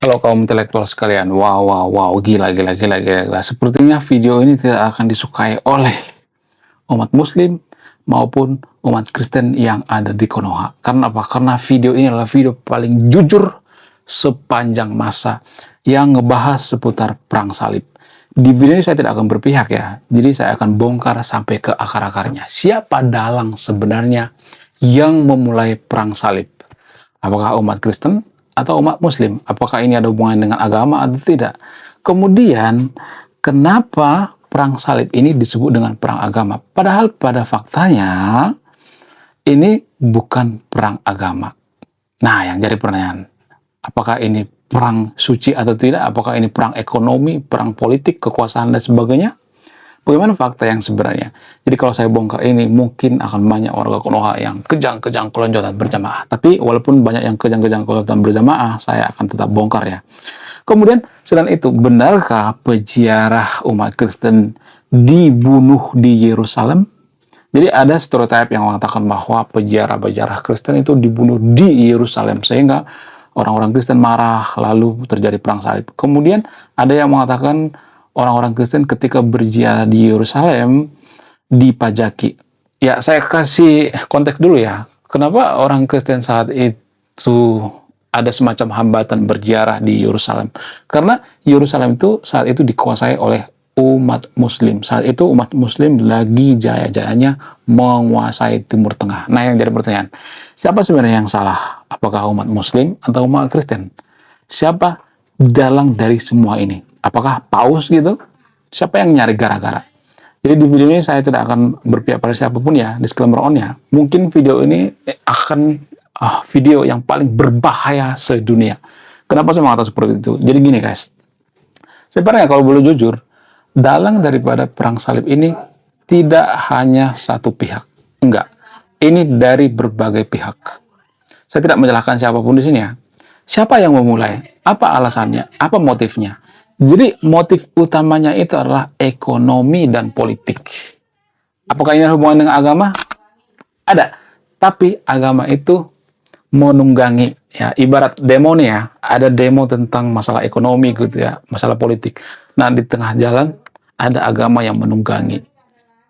Halo kaum intelektual sekalian, wow, wow, wow, gila, gila, gila, gila, gila. Sepertinya video ini tidak akan disukai oleh umat Muslim maupun umat Kristen yang ada di Konoha. Karena apa? Karena video ini adalah video paling jujur sepanjang masa yang ngebahas seputar perang salib. Di video ini saya tidak akan berpihak ya, jadi saya akan bongkar sampai ke akar-akarnya. Siapa dalang sebenarnya yang memulai perang salib? Apakah umat Kristen atau umat Muslim? Apakah ini ada hubungan dengan agama atau tidak? Kemudian, kenapa perang salib ini disebut dengan perang agama? Padahal pada faktanya, ini bukan perang agama. Nah, yang jadi pertanyaan, apakah ini perang suci atau tidak? Apakah ini perang ekonomi, perang politik, kekuasaan, dan sebagainya? Bagaimana fakta yang sebenarnya? Jadi kalau saya bongkar ini, mungkin akan banyak warga Konoha yang kejang-kejang kelonjotan berjamaah. Tapi walaupun banyak yang kejang-kejang kelonjotan berjamaah, saya akan tetap bongkar ya. Kemudian, selain itu, benarkah peziarah umat Kristen dibunuh di Yerusalem? Jadi ada stereotip yang mengatakan bahwa peziarah-peziarah Kristen itu dibunuh di Yerusalem, sehingga orang-orang Kristen marah, lalu terjadi perang salib. Kemudian ada yang mengatakan orang-orang Kristen ketika berziarah di Yerusalem dipajaki. Ya, saya kasih konteks dulu ya. Kenapa orang Kristen saat itu ada semacam hambatan berziarah di Yerusalem? Karena Yerusalem itu saat itu dikuasai oleh umat Muslim. Saat itu umat Muslim lagi jaya-jayanya menguasai Timur Tengah. Nah, yang jadi pertanyaan, siapa sebenarnya yang salah? Apakah umat Muslim atau umat Kristen? Siapa dalang dari semua ini? Apakah paus gitu? Siapa yang nyari gara-gara? Jadi di video ini saya tidak akan berpihak pada siapapun ya, disclaimer on ya. Mungkin video ini akan video yang paling berbahaya sedunia. Kenapa saya mengatakan seperti itu? Jadi gini guys, sebenarnya kalau boleh jujur, dalang daripada perang salib ini tidak hanya satu pihak. Enggak, ini dari berbagai pihak. Saya tidak menyalahkan siapapun di sini ya. Siapa yang memulai? Apa alasannya? Apa motifnya? Jadi motif utamanya itu adalah ekonomi dan politik. Apakah ini ada hubungan dengan agama? Ada. Tapi agama itu menunggangi. Ya, ibarat demo nih ya. Ada demo tentang masalah ekonomi gitu ya. Masalah politik. Nah, di tengah jalan ada agama yang menunggangi.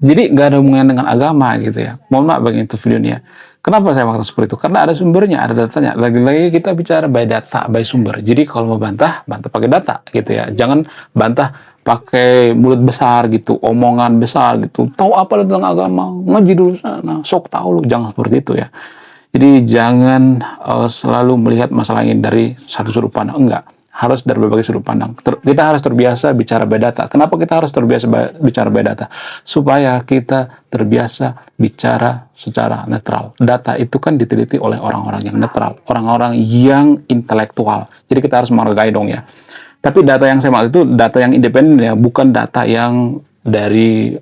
Jadi nggak ada hubungan dengan agama gitu ya. Mohon maaf bagi itu videonya. Kenapa saya maksud seperti itu? Karena ada sumbernya, ada datanya. Lagi-lagi kita bicara by data, by sumber. Jadi kalau mau bantah, bantah pakai data gitu ya. Jangan bantah pakai mulut besar gitu, omongan besar gitu. Tahu apa tentang agama? Ngaji dulu sana, sok tahu lu. Jangan seperti itu ya. Jadi jangan selalu melihat masalah ini dari satu sudut pandang. Enggak, harus dari berbagai sudut pandang. Kita harus terbiasa bicara by data. Kenapa kita harus terbiasa bicara by data? Supaya kita terbiasa bicara secara netral. Data itu kan diteliti oleh orang-orang yang netral, orang-orang yang intelektual. Jadi kita harus menghargai dong ya. Tapi data yang saya maksud itu data yang independen ya, bukan data yang dari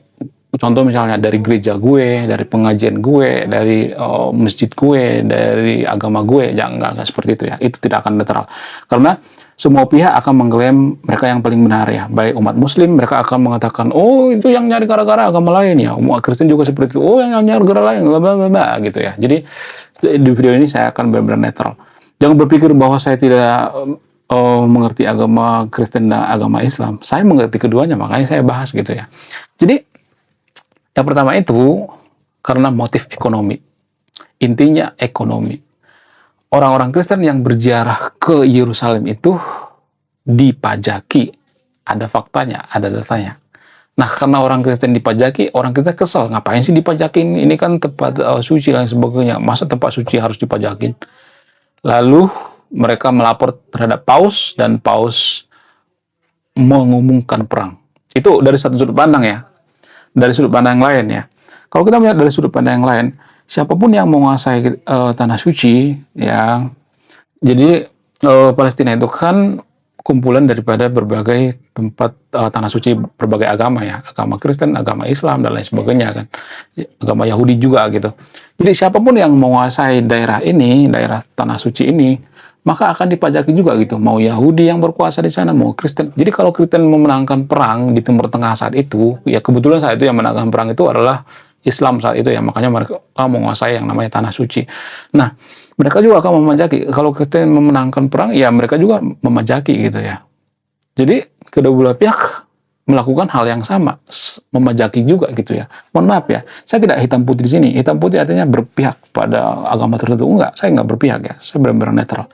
contoh misalnya dari gereja gue, dari pengajian gue, dari masjid gue, dari agama gue, jangan nggak seperti itu ya. Itu tidak akan netral. Karena semua pihak akan mengklaim mereka yang paling benar ya. Baik umat Muslim, mereka akan mengatakan, oh itu yang nyari gara-gara agama lain ya. Umat Kristen juga seperti itu. Oh yang nyari gara-gara lain, bla gitu ya. Jadi di video ini saya akan benar-benar netral. Jangan berpikir bahwa saya tidak mengerti agama Kristen dan agama Islam. Saya mengerti keduanya, makanya saya bahas gitu ya. Jadi yang pertama itu karena motif ekonomi. Intinya ekonomi. Orang-orang Kristen yang berziarah ke Yerusalem itu dipajaki. Ada faktanya, ada datanya. Nah, karena orang Kristen dipajaki, orang Kristen kesel. Ngapain sih dipajakin? Ini kan tempat suci dan sebagainya. Masa tempat suci harus dipajakin? Lalu mereka melapor terhadap paus dan paus mengumumkan perang. Itu dari satu sudut pandang ya. Dari sudut pandang yang lain ya. Kalau kita melihat dari sudut pandang yang lain, siapapun yang menguasai tanah suci, ya, jadi Palestina itu kan kumpulan daripada berbagai tempat tanah suci berbagai agama ya, agama Kristen, agama Islam dan lain sebagainya kan, agama Yahudi juga gitu. Jadi siapapun yang menguasai daerah ini, daerah tanah suci ini, maka akan dipajaki juga gitu. Mau Yahudi yang berkuasa di sana, mau Kristen. Jadi kalau Kristen memenangkan perang di Timur Tengah saat itu, ya kebetulan saat itu yang menangkan perang itu adalah Islam saat itu ya, makanya mereka menguasai yang namanya tanah suci. Nah, mereka juga akan memajaki. Kalau kita memenangkan perang, ya mereka juga memajaki gitu ya. Jadi kedua belah pihak melakukan hal yang sama, memajaki juga gitu ya. Mohon maaf ya, saya tidak hitam putih di sini. Hitam putih artinya berpihak pada agama tertentu. Enggak, saya enggak berpihak ya. Saya benar-benar netral.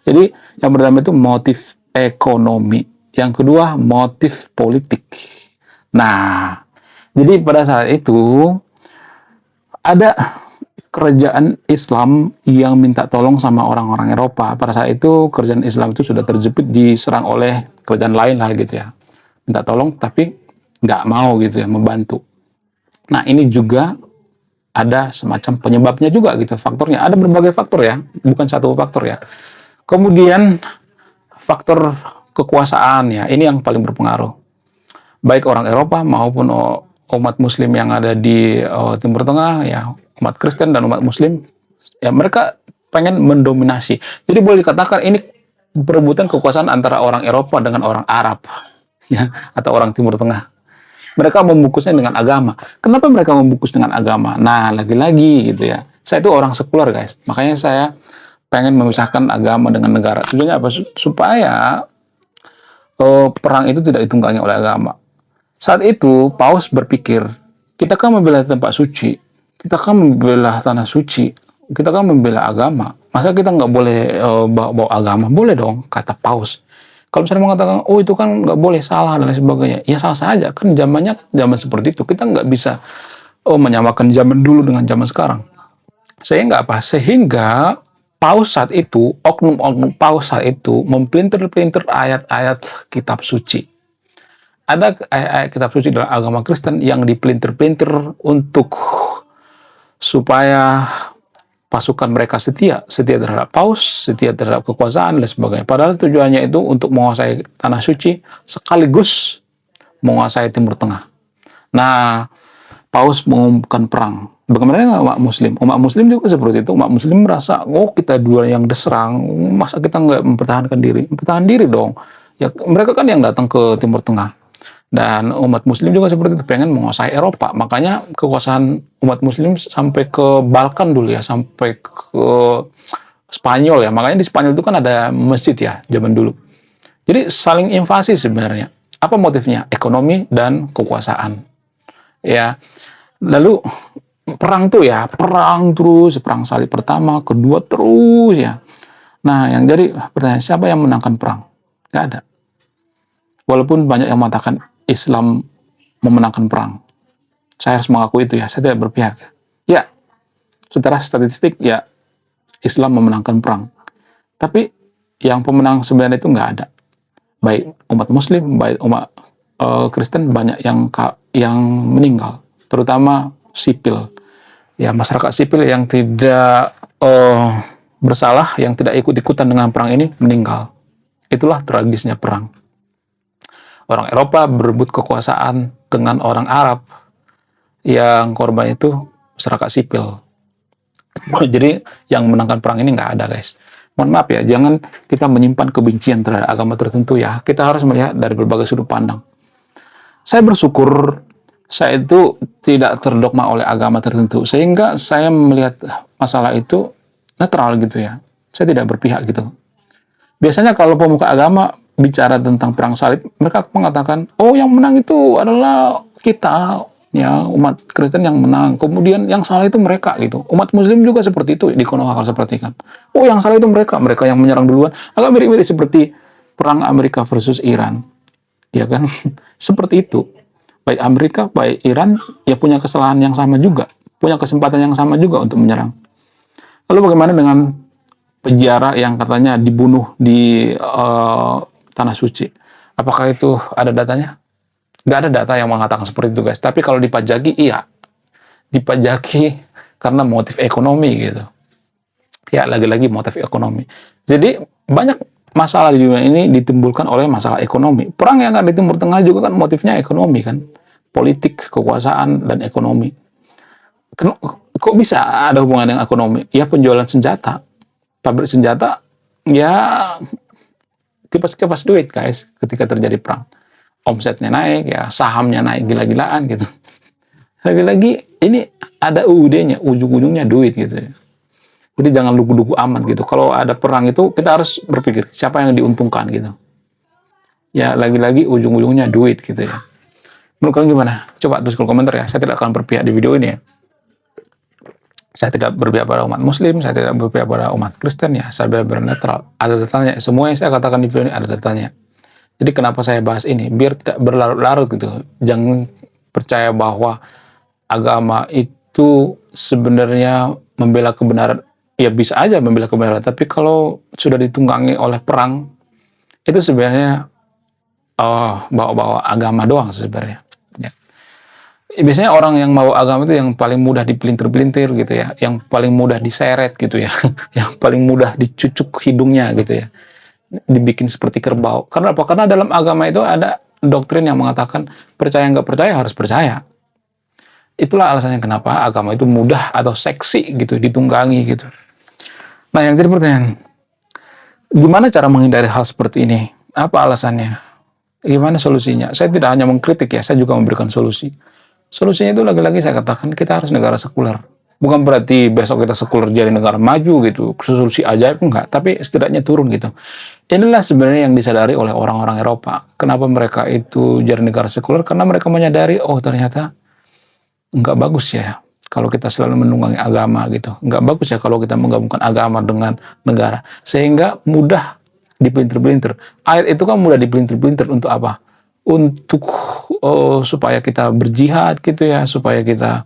Jadi yang pertama itu motif ekonomi. Yang kedua motif politik. Nah, jadi pada saat itu ada kerajaan Islam yang minta tolong sama orang-orang Eropa. Pada saat itu kerajaan Islam itu sudah terjepit diserang oleh kerajaan lain lah gitu ya. Minta tolong tapi nggak mau gitu ya membantu. Nah ini juga ada semacam penyebabnya juga gitu, faktornya. Ada berbagai faktor ya, bukan satu faktor ya. Kemudian faktor kekuasaan ya, ini yang paling berpengaruh. Baik orang Eropa maupun umat Muslim yang ada di Timur Tengah ya, umat Kristen dan umat Muslim ya, mereka pengen mendominasi. Jadi boleh dikatakan ini perebutan kekuasaan antara orang Eropa dengan orang Arab ya, atau orang Timur Tengah. Mereka membungkusnya dengan agama. Kenapa mereka membungkus dengan agama? Nah, lagi-lagi gitu ya. Saya itu orang sekuler, guys. Makanya saya pengen memisahkan agama dengan negara. Tujuannya apa? Supaya perang itu tidak ditunggangi oleh agama. Saat itu Paus berpikir, kita kan membela tempat suci, kita kan membela tanah suci, kita kan membela agama. Masa kita nggak boleh bawa agama? Boleh dong, kata Paus. Kalau misalnya mengatakan, oh itu kan nggak boleh, salah dan lain sebagainya, ya salah saja. Kan zamannya zaman seperti itu. Kita nggak bisa menyamakan zaman dulu dengan zaman sekarang. Sehingga apa? Sehingga Paus saat itu, oknum-oknum Paus saat itu mempelintir-pelintir ayat-ayat kitab suci. Ada ayat-ayat kitab suci dalam agama Kristen yang dipelintir-pelintir untuk supaya pasukan mereka setia terhadap Paus, setia terhadap kekuasaan dan sebagainya. Padahal tujuannya itu untuk menguasai tanah suci sekaligus menguasai Timur Tengah. Nah, Paus mengumumkan perang. Bagaimana dengan umat Muslim? Umat Muslim juga seperti itu. Umat Muslim merasa, oh kita dua yang diserang, masa kita nggak mempertahankan diri? Mempertahankan diri dong. Ya, mereka kan yang datang ke Timur Tengah. Dan umat Muslim juga seperti itu, pengen menguasai Eropa. Makanya kekuasaan umat Muslim sampai ke Balkan dulu ya, sampai ke Spanyol ya. Makanya di Spanyol itu kan ada masjid ya, zaman dulu. Jadi saling invasi sebenarnya. Apa motifnya? Ekonomi dan kekuasaan. Ya. Lalu perang tuh ya, perang terus, perang salib pertama, kedua terus ya. Nah, yang jadi pertanyaan, siapa yang menangkan perang? Nggak ada. Walaupun banyak yang mengatakan Islam memenangkan perang. Saya harus mengakui itu ya, saya tidak berpihak. Ya, secara statistik ya Islam memenangkan perang. Tapi yang pemenang sebenarnya itu nggak ada. Baik umat Muslim, baik umat Kristen, banyak yang meninggal, terutama sipil. Ya, masyarakat sipil yang tidak bersalah, yang tidak ikut-ikutan dengan perang ini meninggal. Itulah tragisnya perang. Orang Eropa berebut kekuasaan dengan orang Arab, yang korban itu masyarakat sipil. Jadi yang menangkan perang ini nggak ada, guys. Mohon maaf ya, jangan kita menyimpan kebencian terhadap agama tertentu ya. Kita harus melihat dari berbagai sudut pandang. Saya bersyukur saya itu tidak terdogma oleh agama tertentu, sehingga saya melihat masalah itu netral gitu ya. Saya tidak berpihak gitu. Biasanya kalau pemuka agama bicara tentang perang salib, mereka mengatakan, oh yang menang itu adalah kita, ya umat Kristen yang menang. Kemudian yang salah itu mereka gitu. Umat Muslim juga seperti itu di Konoha kalau sepertikan. Oh yang salah itu mereka yang menyerang duluan. Agak mirip-mirip seperti perang Amerika versus Iran, ya kan? Seperti itu. Baik Amerika, baik Iran, ya punya kesalahan yang sama juga, punya kesempatan yang sama juga untuk menyerang. Lalu bagaimana dengan penjara yang katanya dibunuh di tanah suci? Apakah itu ada datanya? Nggak ada data yang mengatakan seperti itu, guys. Tapi kalau dipajaki, iya. Dipajaki karena motif ekonomi gitu. Ya, lagi-lagi motif ekonomi. Jadi, banyak masalah di dunia ini ditimbulkan oleh masalah ekonomi. Perang yang ada di Timur Tengah juga kan motifnya ekonomi kan. Politik, kekuasaan, dan ekonomi. Kok bisa ada hubungan dengan ekonomi? Ya, penjualan senjata. Pabrik senjata, ya kipas-kipas duit, guys, ketika terjadi perang. Omsetnya naik, ya sahamnya naik gila-gilaan gitu. Lagi-lagi ini ada UUD-nya, ujung-ujungnya duit gitu ya. Jadi jangan lugu-lugu amat gitu. Kalau ada perang itu kita harus berpikir siapa yang diuntungkan gitu. Ya lagi-lagi ujung-ujungnya duit gitu ya. Menurut kalian gimana? Coba tulis kolom komentar ya. Saya tidak akan berpihak di video ini ya. Saya tidak berpihak pada umat Muslim, saya tidak berpihak pada umat Kristen ya. Saya benar-benar netral. Ada datanya. Semua yang saya katakan di video ini ada datanya. Jadi kenapa saya bahas ini? Biar tidak berlarut-larut gitu. Jangan percaya bahwa agama itu sebenarnya membela kebenaran. Ya bisa aja membela kebenaran. Tapi kalau sudah ditunggangi oleh perang, itu sebenarnya bawa-bawa agama doang sebenarnya. Ya. Biasanya orang yang mau agama itu yang paling mudah dipelintir-pelintir gitu ya, yang paling mudah diseret gitu ya, yang paling mudah dicucuk hidungnya gitu ya, dibikin seperti kerbau. Karena apa? Karena dalam agama itu ada doktrin yang mengatakan percaya nggak percaya harus percaya. Itulah alasannya kenapa agama itu mudah atau seksi gitu ditunggangi gitu. Nah yang jadi pertanyaan, gimana cara menghindari hal seperti ini? Apa alasannya? Gimana solusinya? Saya tidak hanya mengkritik ya, saya juga memberikan solusi. Solusinya itu lagi-lagi saya katakan kita harus negara sekuler. Bukan berarti besok kita sekuler jadi negara maju gitu, solusi ajaib enggak, tapi setidaknya turun gitu. Inilah sebenarnya yang disadari oleh orang-orang Eropa. Kenapa mereka itu jadi negara sekuler? Karena mereka menyadari, oh ternyata enggak bagus ya kalau kita selalu menunggangi agama gitu. Enggak bagus ya kalau kita menggabungkan agama dengan negara. Sehingga mudah dipelintir-pelintir. Ayat itu kan mudah dipelintir-pelintir untuk apa? Untuk supaya kita berjihad gitu ya, supaya kita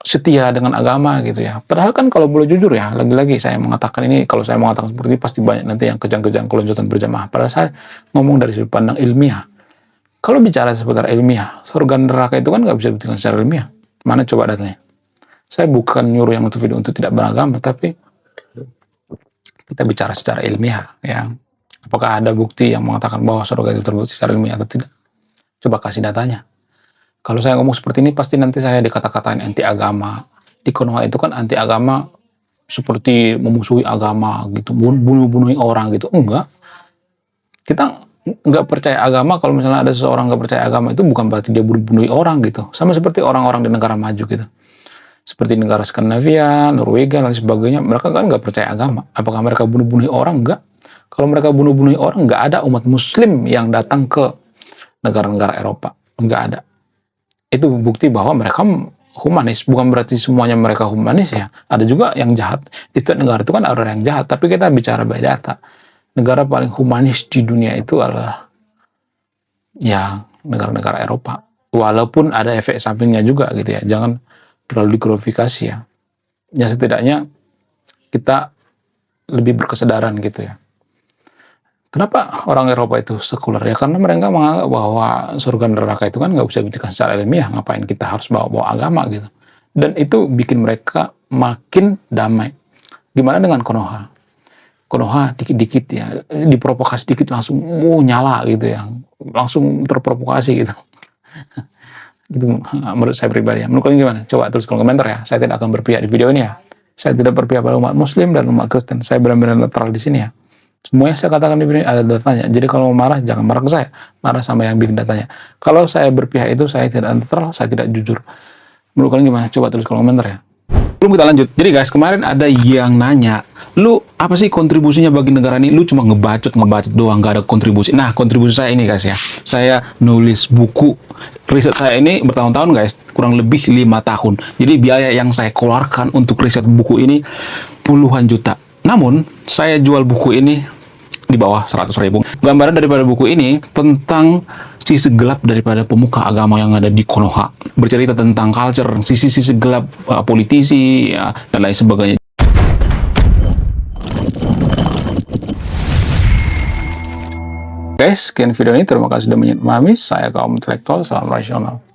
setia dengan agama gitu ya. Padahal kan kalau boleh jujur ya, lagi-lagi saya mengatakan ini, kalau saya mengatakan seperti ini pasti banyak nanti yang kejang-kejang kelonjotan berjamaah. Padahal saya ngomong dari sudut pandang ilmiah. Kalau bicara seputar ilmiah, surga neraka itu kan nggak bisa dibuktikan secara ilmiah. Mana coba datanya? Saya bukan nyuruh yang untuk video untuk tidak beragama, tapi kita bicara secara ilmiah ya. Apakah ada bukti yang mengatakan bahwa surga itu terbukti secara ilmiah atau tidak? Coba kasih datanya. Kalau saya ngomong seperti ini, pasti nanti saya dikata-katain anti agama. Di Konoha itu kan anti agama seperti memusuhi agama gitu, bunuh-bunuhin orang gitu. Enggak. Kita nggak percaya agama, kalau misalnya ada seseorang nggak percaya agama itu bukan berarti dia bunuh-bunuhin orang gitu. Sama seperti orang-orang di negara maju gitu. Seperti negara Skandinavia, Norwegia, dan sebagainya. Mereka kan nggak percaya agama. Apakah mereka bunuh-bunuhin orang? Enggak. Kalau mereka bunuh-bunuhin orang, nggak ada umat muslim yang datang ke negara-negara Eropa. Nggak ada. Itu bukti bahwa mereka humanis. Bukan berarti semuanya mereka humanis ya. Ada juga yang jahat. Di setiap negara itu kan ada orang yang jahat. Tapi kita bicara by data. Negara paling humanis di dunia itu adalah ya negara-negara Eropa. Walaupun ada efek sampingnya juga gitu ya. Jangan terlalu diglorifikasi ya. Ya setidaknya kita lebih berkesadaran gitu ya. Kenapa orang Eropa itu sekuler? Ya karena mereka menganggap bahwa surga neraka itu kan nggak bisa dibuktikan secara ilmiah. Ngapain kita harus bawa-bawa agama gitu. Dan itu bikin mereka makin damai. Gimana dengan Konoha? Konoha dikit-dikit ya, diprovokasi dikit langsung nyala gitu ya. Langsung terprovokasi gitu. Gitu menurut saya pribadi ya. Menurut kalian gimana? Coba tulis kolom komentar ya. Saya tidak akan berpihak di video ini ya. Saya tidak berpihak pada umat Muslim dan umat Kristen. Saya benar-benar netral di sini ya. Semua yang saya katakan di video ini ada datanya. Jadi kalau mau marah, jangan marah ke saya. Marah sama yang bikin datanya. Kalau saya berpihak itu, saya tidak netral, saya tidak jujur. Menurut kalian gimana? Coba tulis kolom komentar ya. Belum kita lanjut. Jadi guys, kemarin ada yang nanya, lu apa sih kontribusinya bagi negara ini? Lu cuma ngebacot doang, gak ada kontribusi. Nah, kontribusi saya ini guys ya. Saya nulis buku. Riset saya ini bertahun-tahun guys, kurang lebih 5 tahun. Jadi biaya yang saya keluarkan untuk riset buku ini puluhan juta. Namun, saya jual buku ini di bawah 100.000. Gambaran daripada buku ini tentang sisi gelap daripada pemuka agama yang ada di Konoha. Bercerita tentang culture, sisi-sisi gelap politisi, ya, dan lain sebagainya. Guys, sekian video ini. Terima kasih sudah memahami. Saya kaum intelektual, salam rasional.